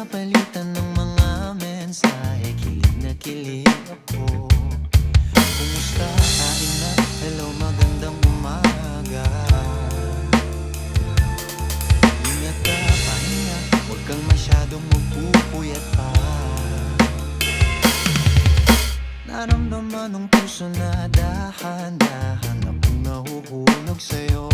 Pinapalitan ng mga mensahe, kilig na kilig ako. Kumusta? Kain na? Hello, magandang umaga. Ingat ka, pahinga, huwag kang masyadong magpupuyat pa. Naramdaman ng puso na dahan-dahan akong nahuhulog sa'yo.